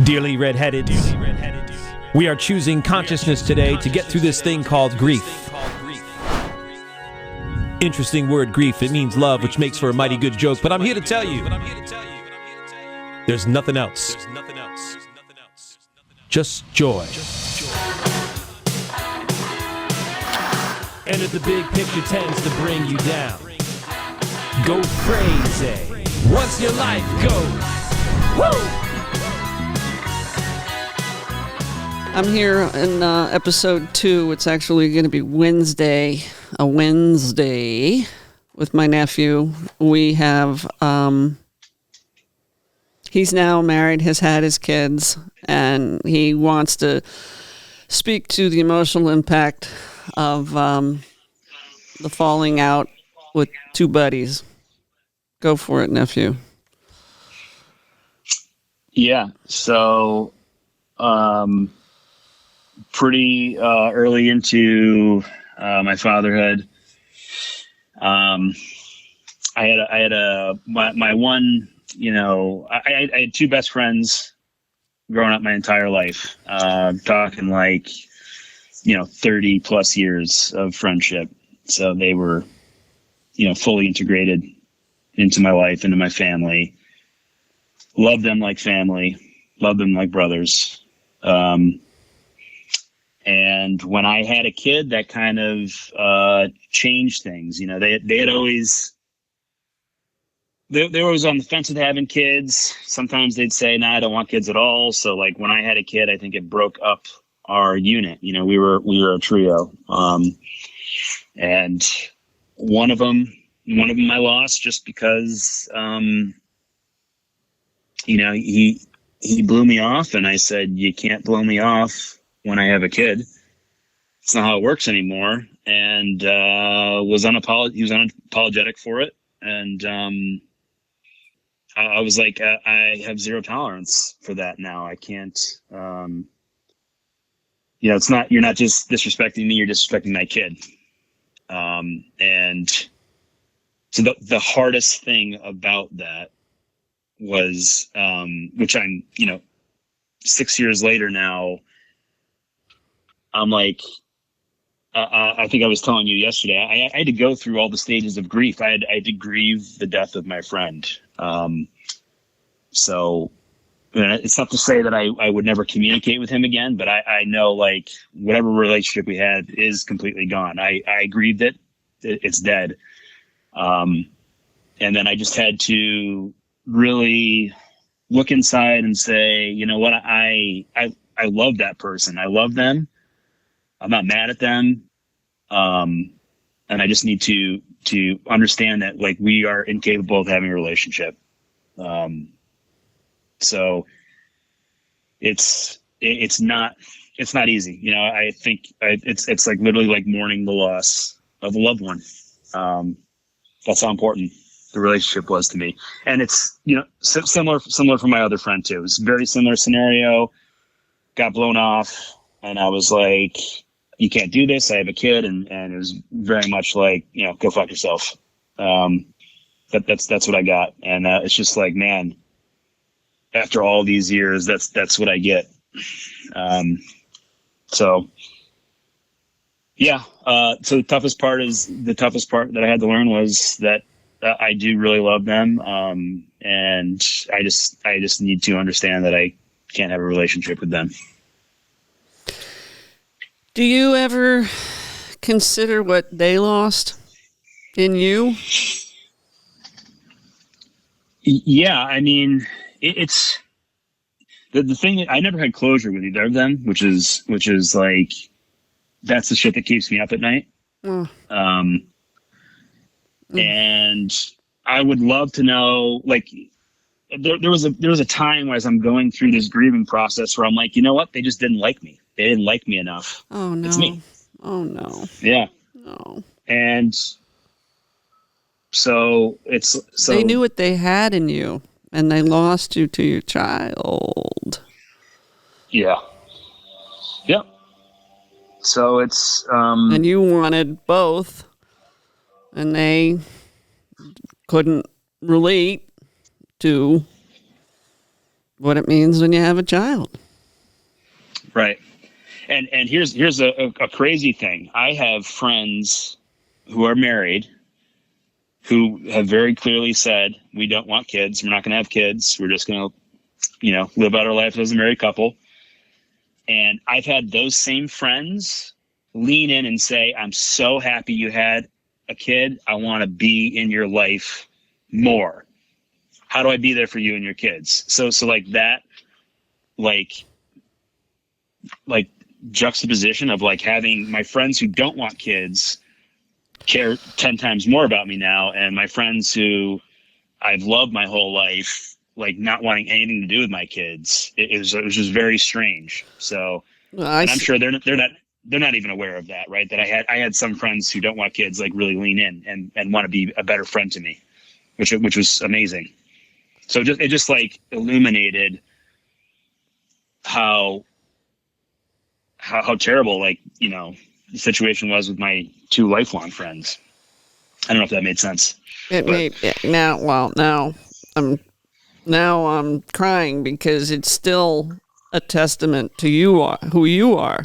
Dearly redheaded, we are choosing consciousness today to get through this thing called grief. Interesting word, grief. It means love, which makes for a mighty good joke, but I'm here to tell you, there's nothing else. Just joy. And if the big picture tends to bring you down, go crazy once your life goes. Woo! I'm here in episode 2. It's actually going to be Wednesday, a Wednesday with my nephew. We have, he's now married, has had his kids, and he wants to speak to the emotional impact of the falling out with two buddies. Go for it, nephew. Yeah, so pretty early into my fatherhood, I had my one, I had two best friends growing up my entire life, talking like 30 plus years of friendship. So they were fully integrated into my life, into my family. Love them like family, love them like brothers. And when I had a kid, that kind of changed things. They had always, they were always on the fence with having kids. Sometimes they'd say, "Nah, I don't want kids at all." So like when I had a kid, I think it broke up our unit. We were a trio. And one of them I lost just because, he blew me off, and I said, "You can't blow me off when I have a kid. It's not how it works anymore." And he was unapologetic for it. And I was like, I have zero tolerance for that now. I can't. It's not. You're not just disrespecting me. You're disrespecting my kid. And so the hardest thing about that was, which I'm, 6 years later now, I'm like, I think I was telling you yesterday, I had to go through all the stages of grief. I had to grieve the death of my friend. So it's not to say that I would never communicate with him again, but I know like whatever relationship we had is completely gone. I grieved it. It's dead. And then I just had to really look inside and say, you know what? I love that person. I love them. I'm not mad at them. And I just need to understand that like we are incapable of having a relationship. So it's not easy. I think it's like literally like mourning the loss of a loved one. That's how important the relationship was to me. And it's, similar for my other friend too. It was a very similar scenario, got blown off, and I was like, "You can't do this. I have a kid." And it was very much like, go fuck yourself. That's what I got. And it's just like, man, after all these years, that's what I get. So yeah. So the toughest part that I had to learn was that I do really love them. And I just need to understand that I can't have a relationship with them. Do you ever consider what they lost in you? Yeah, I mean, it's the thing that I never had closure with either of them, which is like, that's the shit that keeps me up at night. And I would love to know, like, there was a time as I'm going through this grieving process where I'm like, you know what? They just didn't like me. They didn't like me enough. Oh no. It's me. Oh no. Yeah. No. And so they knew what they had in you, and they lost you to your child. Yeah. Yep. So it's and you wanted both, and they couldn't relate to what it means when you have a child. Right. And here's a crazy thing. I have friends who are married who have very clearly said, we don't want kids. We're not going to have kids. We're just going to, live out our life as a married couple. And I've had those same friends lean in and say, I'm so happy you had a kid. I want to be in your life more. How do I be there for you and your kids? So like that, like juxtaposition of like having my friends who don't want kids care 10 times more about me now, and my friends who I've loved my whole life, like not wanting anything to do with my kids. It was just very strange. So, and I'm sure they're not even aware of that, right? That I had some friends who don't want kids like really lean in and want to be a better friend to me, which was amazing. So it just like illuminated how terrible, like, the situation was with my two lifelong friends. I don't know if that made sense. Now I'm crying because it's still a testament to who you are.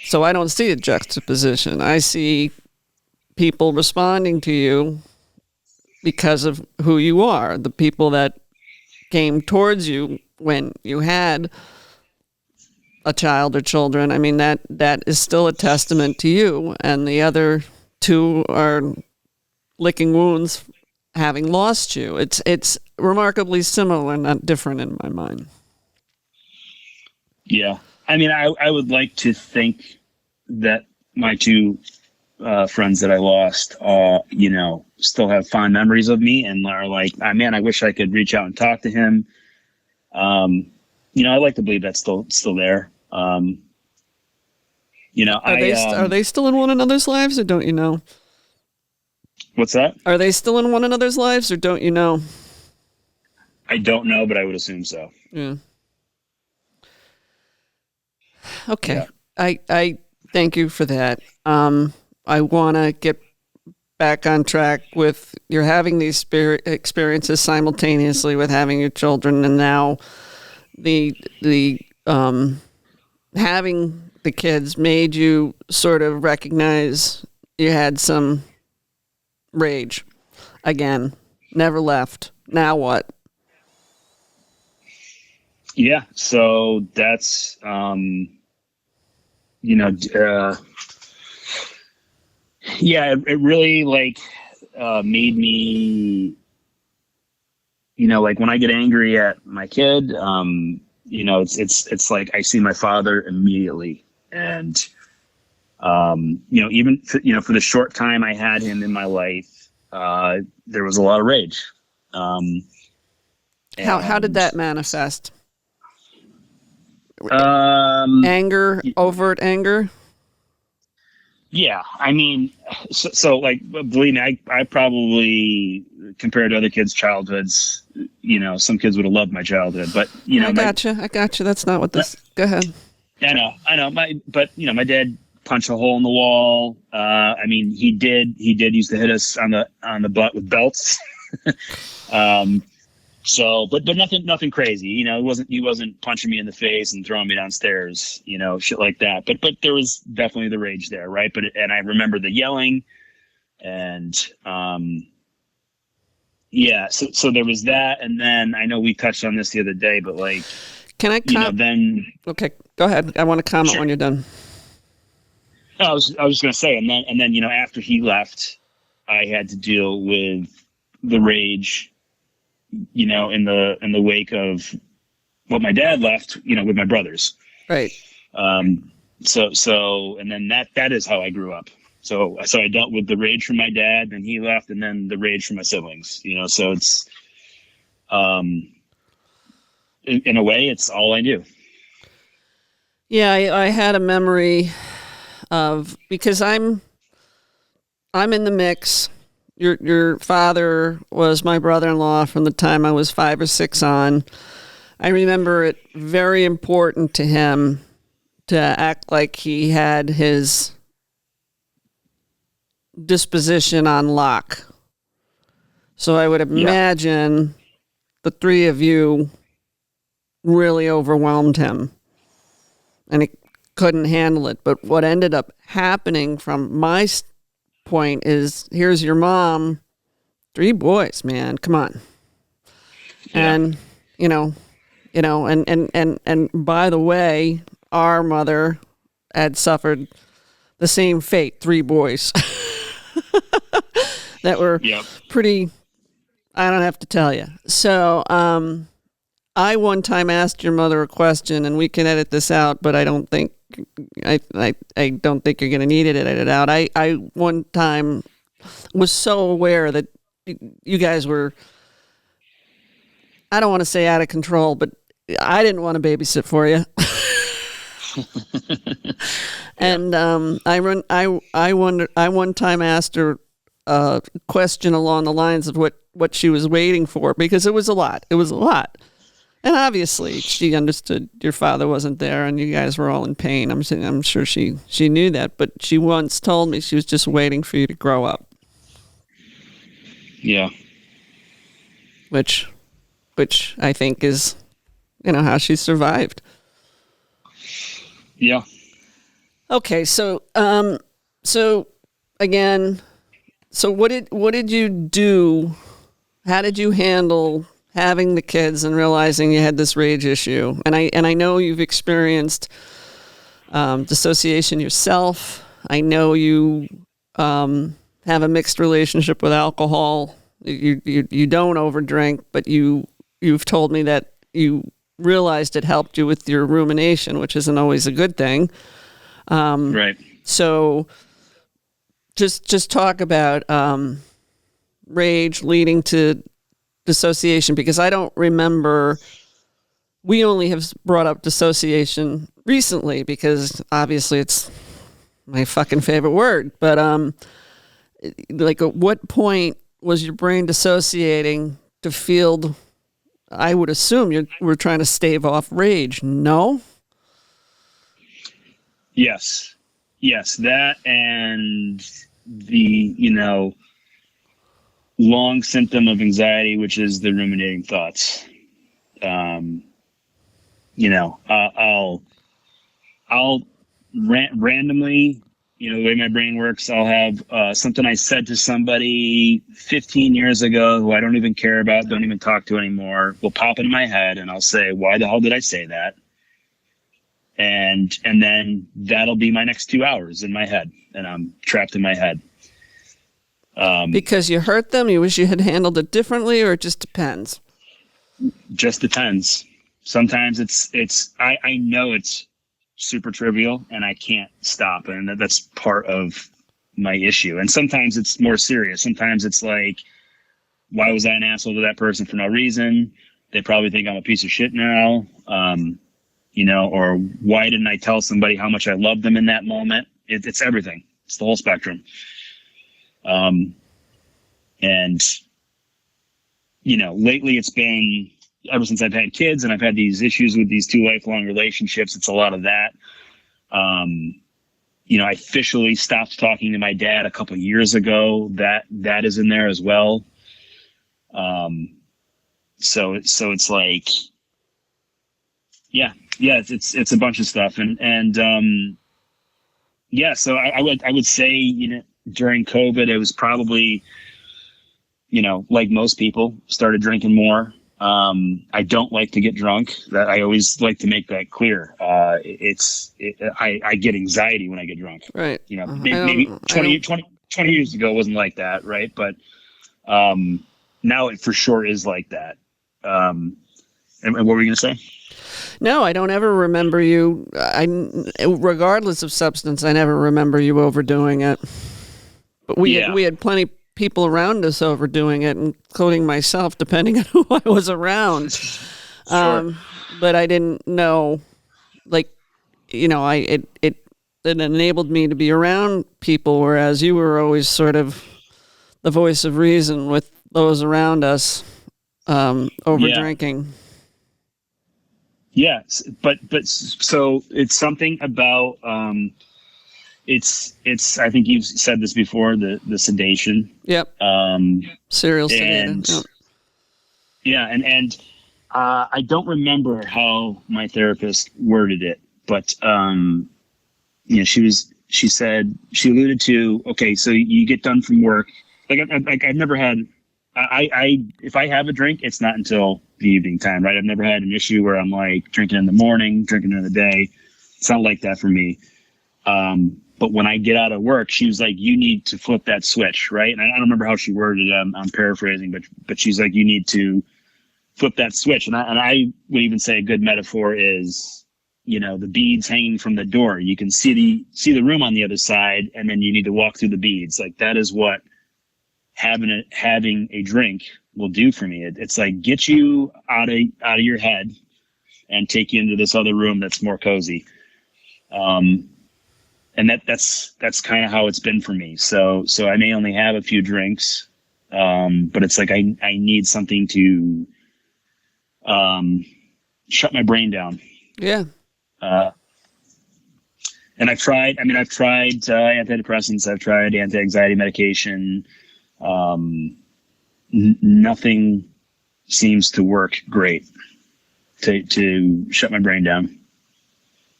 So I don't see a juxtaposition. I see people responding to you because of who you are. The people that came towards you when you had a child or children. I mean, that is still a testament to you, and the other two are licking wounds having lost you. It's remarkably similar, not different in my mind. Yeah. I mean, I would like to think that my two friends that I lost, still have fond memories of me and are like, man, I wish I could reach out and talk to him. I'd like to believe that's still there. Are they still in one another's lives, or don't you know? What's that? Are they still in one another's lives, or don't you know? I don't know, but I would assume so. Yeah. Okay. Yeah. I thank you for that. I want to get back on track with you're having these experiences simultaneously with having your children, and now the having the kids made you sort of recognize you had some rage again, never left. Now what? Yeah. So that's, it really made me, like when I get angry at my kid, it's like I see my father immediately. And, even for the short time I had him in my life, there was a lot of rage. How did that manifest? Anger, overt anger? Yeah. I mean, so believe me, I probably, compared to other kids' childhoods, some kids would have loved my childhood, but I gotcha. That's not what this, go ahead. I know. My dad punched a hole in the wall. I mean, he did used to hit us on the butt with belts. So, but nothing crazy, he wasn't punching me in the face and throwing me downstairs, shit like that. But there was definitely the rage there. Right. And I remember the yelling and, so there was that. And then I know we touched on this the other day, but can I then? Okay, go ahead. I want to comment Sure. when you're done. I was just going to say, and then, after he left, I had to deal with the rage, in the wake of what my dad left, with my brothers. Right. So, and then that is how I grew up. So I dealt with the rage from my dad, then he left, and then the rage from my siblings, so it's, in a way, it's all I knew. Yeah. I had a memory of, because I'm in the mix. Your father was my brother-in-law from the time I was 5 or 6 on. I remember it very important to him to act like he had his disposition on lock. So I would imagine the three of you really overwhelmed him and he couldn't handle it. But what ended up happening from my point is, here's your mom, 3 boys, man, come on. Yeah. And, and by the way, our mother had suffered the same fate, 3 boys that were pretty, I don't have to tell you. So, I one time asked your mother a question, and we can edit this out, but I don't think I don't think you're going to need it edited out. I one time was so aware that you guys were, I don't want to say out of control, but I didn't want to babysit for you. And I one time asked her a question along the lines of what she was waiting for, because it was a lot. It was a lot. And obviously she understood your father wasn't there and you guys were all in pain. I'm sure she knew that, but she once told me she was just waiting for you to grow up. Yeah. Which I think is, how she survived. Yeah. Okay, so again, what did you do? How did you handle having the kids and realizing you had this rage issue? And I know you've experienced dissociation yourself. I know you have a mixed relationship with alcohol. You don't overdrink, but you've told me that you realized it helped you with your rumination, which isn't always a good thing. Right. So just talk about rage leading to dissociation, because I don't remember. We only have brought up dissociation recently because obviously it's my fucking favorite word. But like, at what point was your brain dissociating to feel? I would assume you were trying to stave off rage. No. Yes, that and the long symptom of anxiety, which is the ruminating thoughts. I'll randomly, the way my brain works, I'll have something I said to somebody 15 years ago who I don't even care about, don't even talk to anymore, will pop into my head, and I'll say, why the hell did I say that? And then that'll be my next 2 hours in my head, and I'm trapped in my head. Because you hurt them, you wish you had handled it differently, or it just depends? Just depends. Sometimes I know it's super trivial and I can't stop, and that's part of my issue. And sometimes it's more serious. Sometimes it's like, why was I an asshole to that person for no reason? They probably think I'm a piece of shit now. Or why didn't I tell somebody how much I loved them in that moment? It's everything. It's the whole spectrum. Lately it's been, ever since I've had kids and I've had these issues with these 2 lifelong relationships, it's a lot of that. I officially stopped talking to my dad a couple of years ago. That is in there as well. So it's like, it's a bunch of stuff. So I would say, during COVID, it was probably, like most people, started drinking more. I don't like to get drunk. That I always like to make that clear. I get anxiety when I get drunk. Right. Maybe 20 years ago it wasn't like that. Right. But, now it for sure is like that. And what were you going to say? No, I don't ever remember you. Regardless of substance, I never remember you overdoing it. But we had plenty of people around us overdoing it, including myself, depending on who I was around. Sure. But I didn't know, it enabled me to be around people, whereas you were always sort of the voice of reason with those around us over drinking. Yes, but so it's something about it's I think you've said this before, the sedation. Yep. Serial sedated. Yeah. I don't remember how my therapist worded it, but, she said, she alluded to, okay, so you get done from work. I've never had, if I have a drink, it's not until the evening time, right? I've never had an issue where I'm like drinking in the morning, drinking in the day. It's not like that for me. But when I get out of work, she was like, you need to flip that switch, right? And I don't remember how she worded it. I'm paraphrasing, but she's like, you need to flip that switch. And I would even say a good metaphor is, the beads hanging from the door. You can see the room on the other side, and then you need to walk through the beads. Like that is what having a drink will do for me. It's like get you out of your head and take you into this other room that's more cozy. And that's kind of how it's been for me. So I may only have a few drinks, but it's like I need something to shut my brain down. Yeah. And I've tried antidepressants. I've tried anti-anxiety medication. Nothing seems to work great to shut my brain down.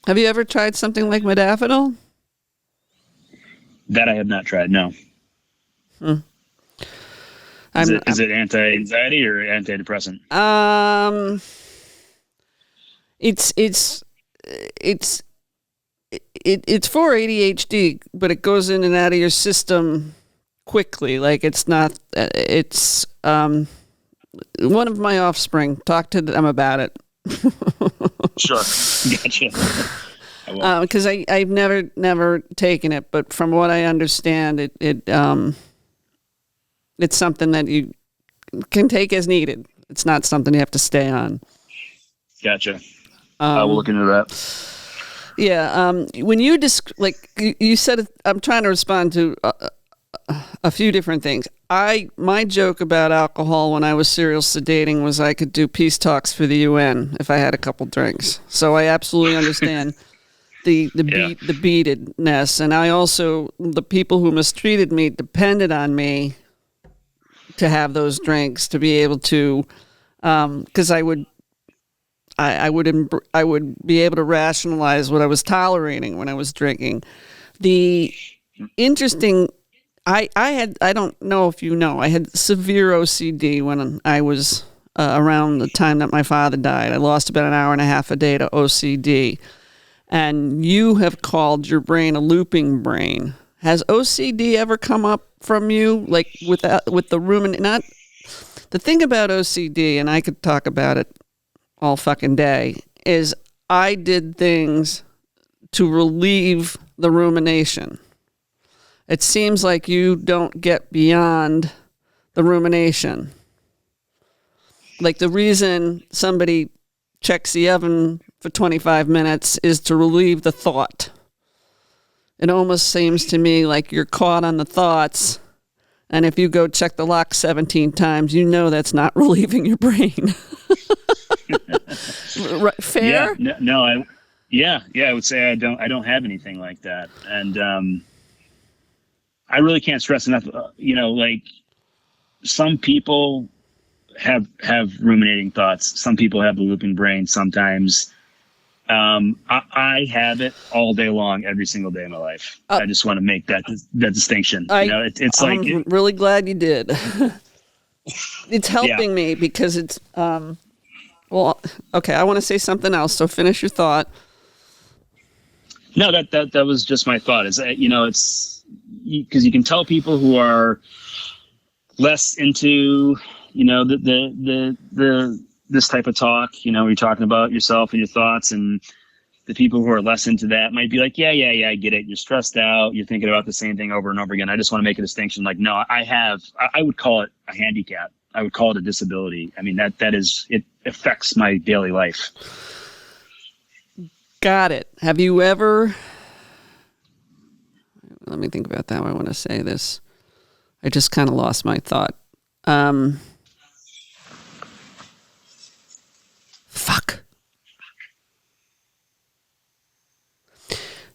Have you ever tried something like modafinil? That I have not tried. No. Is it anti-anxiety or antidepressant? It's for ADHD, but it goes in and out of your system quickly. Like it's not. It's one of my offspring. Talk to them about it. Sure, gotcha. Because I've never taken it, but from what I understand, it's something that you can take as needed. It's not something you have to stay on. Gotcha. I will look into that. Yeah. When you you said, I'm trying to respond to a few different things. My joke about alcohol when I was serial sedating was I could do peace talks for the UN if I had a couple drinks. So I absolutely understand the beatedness, and I also, the people who mistreated me depended on me to have those drinks to be able to, because I would be able to rationalize what I was tolerating when I was drinking. The interesting, I don't know if you know, I had severe OCD when I was around the time that my father died. I lost about an hour and a half a day to OCD. And you have called your brain a looping brain. Has OCD ever come up from you, like with the ruminant? Not the thing about OCD, and I could talk about it all fucking day, is I did things to relieve the rumination. It seems like you don't get beyond the rumination. Like the reason somebody checks the oven for 25 minutes is to relieve the thought. It almost seems to me like you're caught on the thoughts, and if you go check the lock 17 times, you know that's not relieving your brain. Right, fair? I would say I don't have anything like that, and I really can't stress enough. Like some people have ruminating thoughts. Some people have the looping brain. Sometimes. I have it all day long, every single day of my life. I just want to make that distinction. I'm really glad you did. It's helping me because it's, well, okay, I want to say something else. So finish your thought. No, that was just my thought. Is it's because you can tell people who are less into, the this type of talk, you're talking about yourself and your thoughts, and the people who are less into that might be like, yeah, I get it. You're stressed out. You're thinking about the same thing over and over again. I just want to make a distinction. Like, no, I would call it a handicap. I would call it a disability. I mean, that is, it affects my daily life. Got it. Have you ever, let me think about that. I want to say this. I just kind of lost my thought. Fuck.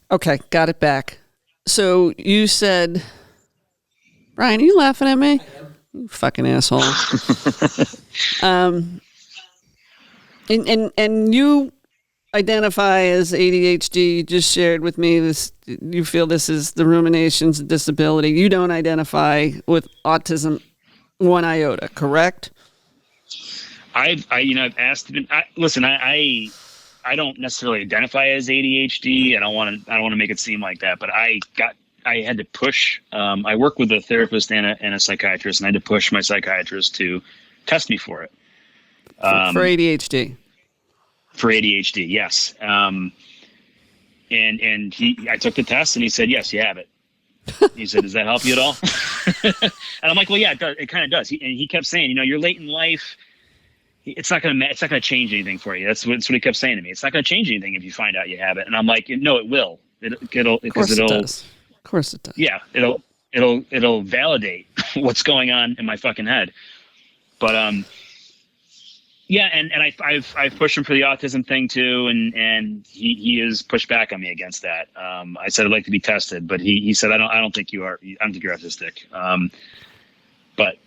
Okay, got it back. So you said, Brian, are you laughing at me? You fucking asshole. And you identify as ADHD. You just shared with me this. You feel this is the ruminations and disability. You don't identify with autism one iota, correct? I've asked. Listen, I don't necessarily identify as ADHD. I don't want to make it seem like that. But I had to push. I work with a therapist and a psychiatrist, and I had to push my psychiatrist to test me for it. For ADHD. For ADHD, yes. And I took the test, and he said, "Yes, you have it." He said, "Does that help you at all?" And I'm like, "Well, yeah, it does. It kind of does." And he kept saying, "You're late in life. It's not gonna change anything for you." That's what he kept saying to me. It's not gonna change anything if you find out you have it. And I'm like, "No, it will. It'll because it'll. Of course it does. Yeah, it'll validate what's going on in my fucking head." But yeah, and I've pushed him for the autism thing too, and he has pushed back on me against that. I said I'd like to be tested, but he said I don't think you are. I don't think you're autistic. But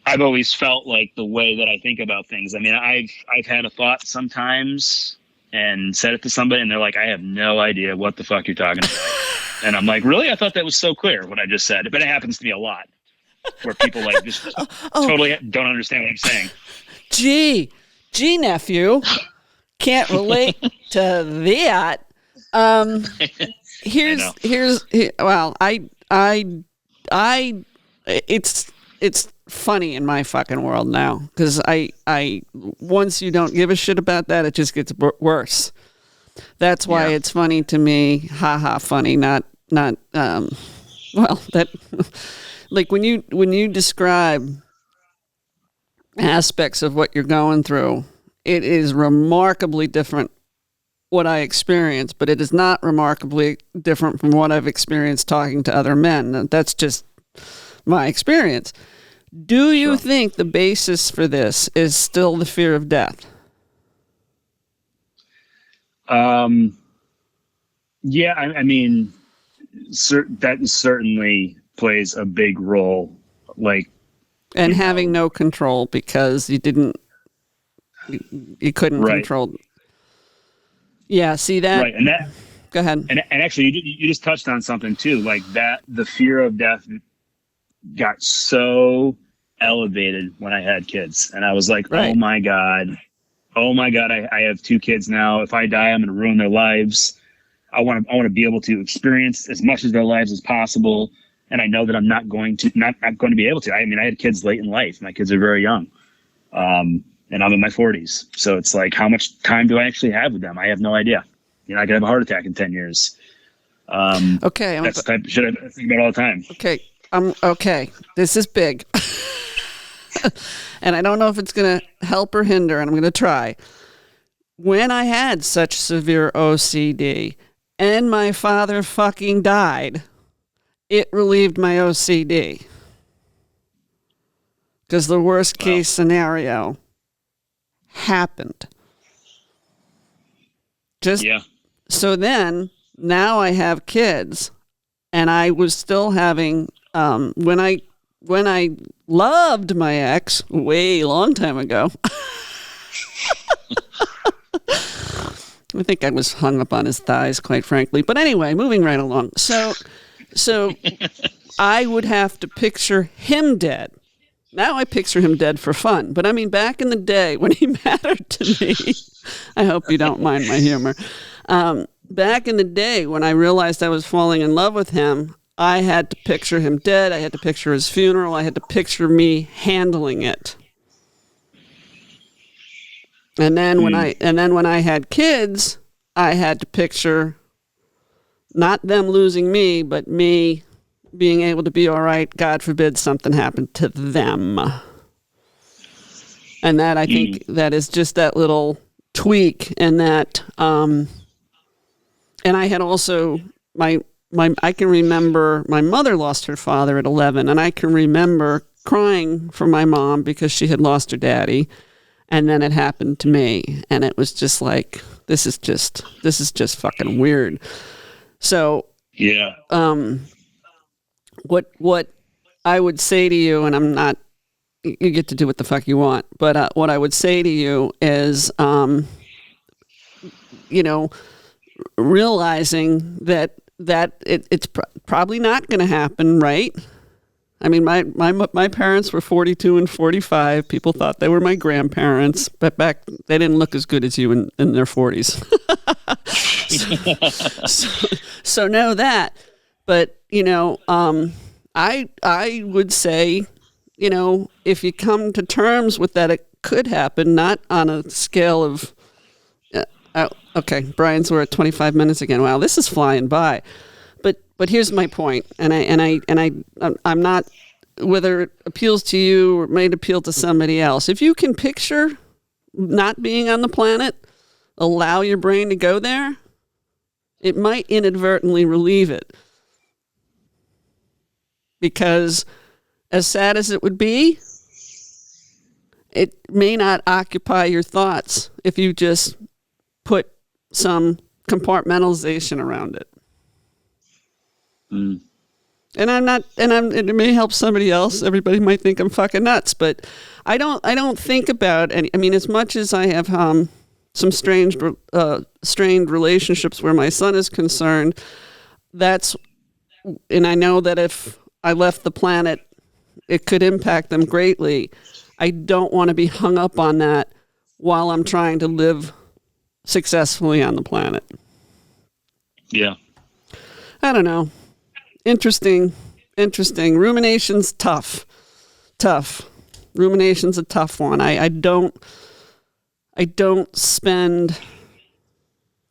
I've always felt like the way that I think about things. I mean, I've had a thought sometimes and said it to somebody, and they're like, "I have no idea what the fuck you're talking about." And I'm like, "Really? I thought that was so clear what I just said." But it happens to me a lot, where people like just totally don't understand what I'm saying. Gee, nephew, can't relate to that. It's funny in my fucking world now, because I once you don't give a shit about that, it just gets worse. That's why it's funny to me. Haha, funny, not that like when you describe aspects of what you're going through, it is remarkably different what I experience, but it is not remarkably different from what I've experienced talking to other men. That's just my experience. Do you think the basis for this is still the fear of death? Yeah, I mean, that certainly plays a big role. Like, and having no control because you couldn't control. Yeah, see that? Right, and that. Go ahead. And actually, you just touched on something too, like that. The fear of death got so elevated when I had kids, and I was like, right. oh my god, I have 2 kids now. If I die, I'm going to ruin their lives. I want to be able to experience as much of their lives as possible. And I know that I'm not going to be able to. I mean, I had kids late in life. My kids are very young. And I'm in my 40s. So it's like, how much time do I actually have with them? I have no idea. I could have a heart attack in 10 years. Okay. That's the type of shit I think about all the time. Okay. Okay. This is big. And I don't know if it's going to help or hinder, and I'm going to try. When I had such severe OCD and my father fucking died, it relieved my OCD. Because the worst case scenario happened. So then, now I have kids, and I was still having, when I loved my ex, way long time ago, I think I was hung up on his thighs, quite frankly. But anyway, moving right along. So I would have to picture him dead. Now I picture him dead for fun. But I mean, back in the day when he mattered to me, I hope you don't mind my humor. Back in the day when I realized I was falling in love with him, I had to picture him dead. I had to picture his funeral. I had to picture me handling it. And then when I had kids, I had to picture not them losing me, but me being able to be all right. God forbid something happened to them. And that, I think, that is just that little tweak, and that, and I had also I can remember my mother lost her father at 11, and I can remember crying for my mom because she had lost her daddy. And then it happened to me, and it was just like, this is just fucking weird. So, yeah. What I would say to you, and I'm not, you get to do what the fuck you want, but what I would say to you is, realizing that it's probably not going to happen, right? I mean, my parents were 42 and 45. People thought they were my grandparents, but back they didn't look as good as you in their 40s. so know that. But I would say, if you come to terms with that, it could happen. Not on a scale of. Okay, Brian's, we're at 25 minutes again. Wow, this is flying by. But here's my point, and I'm not, whether it appeals to you or it might appeal to somebody else. If you can picture not being on the planet, allow your brain to go there, it might inadvertently relieve it. Because as sad as it would be, it may not occupy your thoughts if you just put some compartmentalization around it. And it may help somebody else. Everybody might think I'm fucking nuts, but I don't think about any. I mean, as much as I have some strained relationships where my son is concerned, and I know that if I left the planet, it could impact them greatly. I don't want to be hung up on that while I'm trying to live successfully on the planet. Yeah. I don't know. Interesting. Rumination's tough. Rumination's a tough one. I don't spend,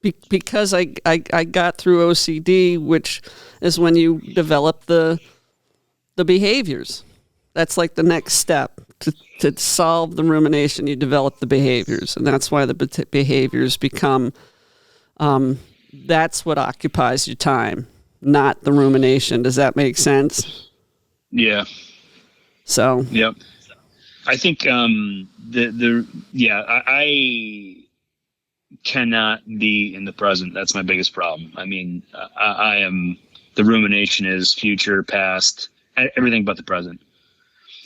because I got through OCD, which is when you develop the behaviors. That's like the next step. To solve the rumination, you develop the behaviors. And that's why the behaviors become, that's what occupies your time, not the rumination. Does that make sense? Yeah. So. Yep. I think I cannot be in the present. That's my biggest problem. I mean, I am, the rumination is future, past, everything but the present.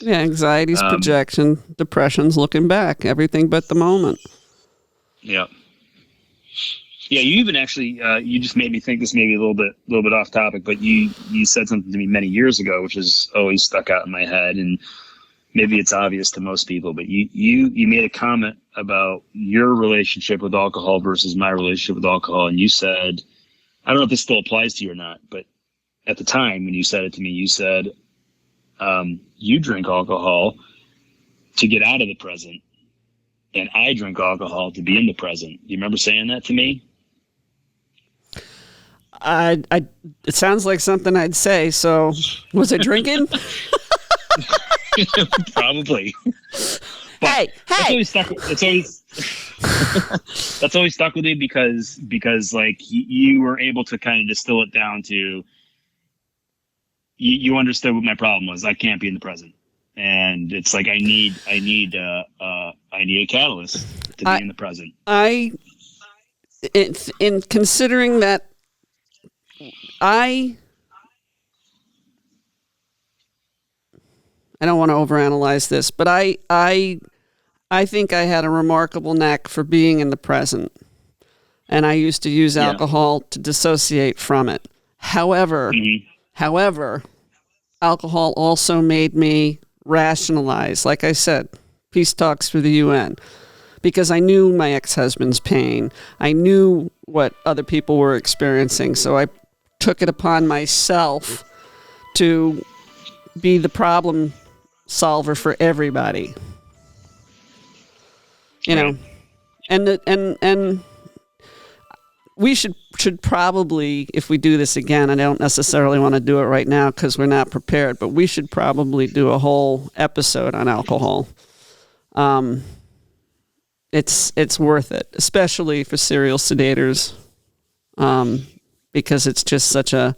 Yeah, anxiety's projection, depression's looking back, everything but the moment. Yeah. Yeah, you even actually, you just made me think, this may be a little bit off topic, but you said something to me many years ago, which has always stuck out in my head, and maybe it's obvious to most people, but you made a comment about your relationship with alcohol versus my relationship with alcohol, and you said, I don't know if this still applies to you or not, but at the time when you said it to me, you said, you drink alcohol to get out of the present, and I drink alcohol to be in the present. You remember saying that to me? It sounds like something I'd say. So, was I drinking? Probably. Hey! That's always stuck with me because like you were able to kind of distill it down to. You understood what my problem was. I can't be in the present, and it's like I need a catalyst to be in the present. In considering that, I don't want to overanalyze this, but I think I had a remarkable knack for being in the present, and I used to use alcohol to dissociate from it. However, alcohol also made me rationalize. Like I said, peace talks for the UN, because I knew my ex-husband's pain. I knew what other people were experiencing, so I took it upon myself to be the problem solver for everybody. And we should probably, if we do this again, I don't necessarily want to do it right now because we're not prepared, but we should probably do a whole episode on alcohol. It's worth it, especially for serial sedators, because it's just such a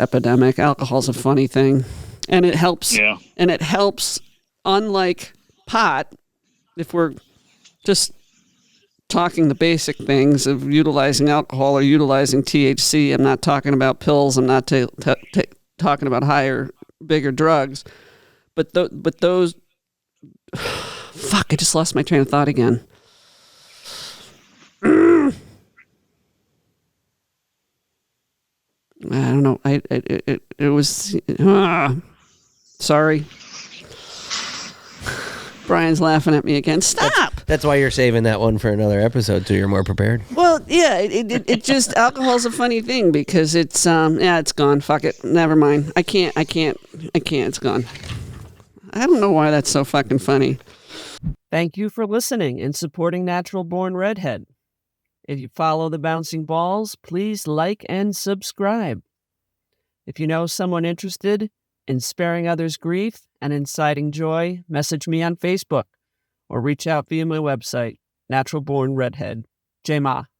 epidemic. Alcohol's a funny thing, and it helps. Yeah. And it helps, unlike pot, if we're just talking the basic things of utilizing alcohol or utilizing THC. I'm not talking about pills. I'm not talking about higher, bigger drugs. But those, fuck, I just lost my train of thought again. I don't know. It was, sorry. Brian's laughing at me again. Stop. That's why you're saving that one for another episode, so you're more prepared. Well, yeah, it just, alcohol's a funny thing because it's it's gone. Fuck it. Never mind. I can't. It's gone. I don't know why that's so fucking funny. Thank you for listening and supporting Natural Born Redhead. If you follow the bouncing balls, please like and subscribe. If you know someone interested in sparing others grief and inciting joy, message me on Facebook or reach out via my website, Natural Born Redhead. J-Ma.